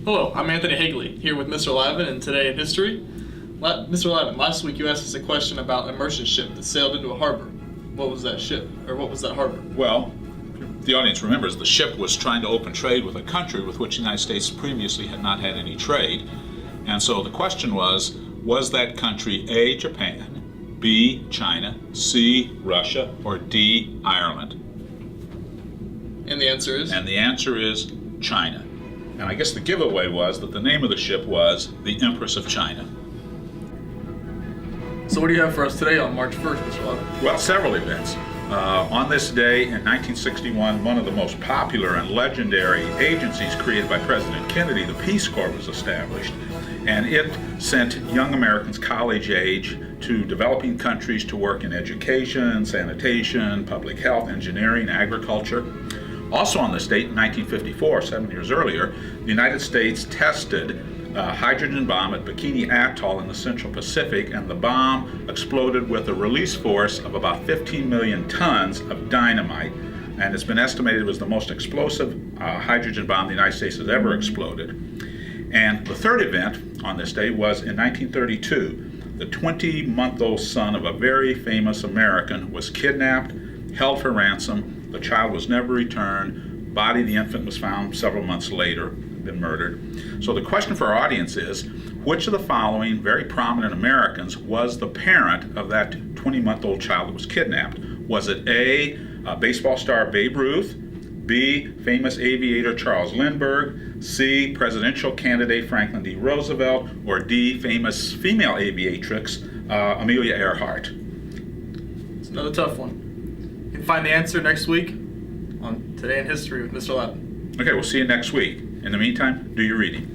Hello, I'm Anthony Higley, here with Mr. Lavin and Today in History. Mr. Lavin, last week you asked us a question about a merchant ship that sailed into a harbor. What was that ship, or what was that harbor? Well, the audience remembers the ship was trying to open trade with a country with which the United States previously had not had any trade. And so the question was that country A, Japan, B, China, C, Russia, or D, Ireland? And the answer is? And the answer is China. And I guess the giveaway was that the name of the ship was the Empress of China. So what do you have for us today on March 1st, Mr. Lavin? Well, several events. On this day in 1961, one of the most popular and legendary agencies created by President Kennedy, the Peace Corps, was established. And it sent young Americans college age to developing countries to work in education, sanitation, public health, engineering, agriculture. Also on this date, in 1954, 7 years earlier, the United States tested a hydrogen bomb at Bikini Atoll in the Central Pacific, and the bomb exploded with a release force of about 15 million tons of dynamite. And it's been estimated it was the most explosive hydrogen bomb the United States has ever exploded. And the third event on this day was in 1932. The 20-month-old son of a very famous American was kidnapped, held for ransom. The child was never returned. Body of the infant was found several months later, been murdered. So the question for our audience is, which of the following very prominent Americans was the parent of that 20-month-old child that was kidnapped? Was it A, baseball star Babe Ruth, B, famous aviator Charles Lindbergh, C, presidential candidate Franklin D. Roosevelt, or D, famous female aviatrix Amelia Earhart? It's another tough one. You can find the answer next week on Today in History with Mr. Lavin. Okay, we'll see you next week. In the meantime, do your reading.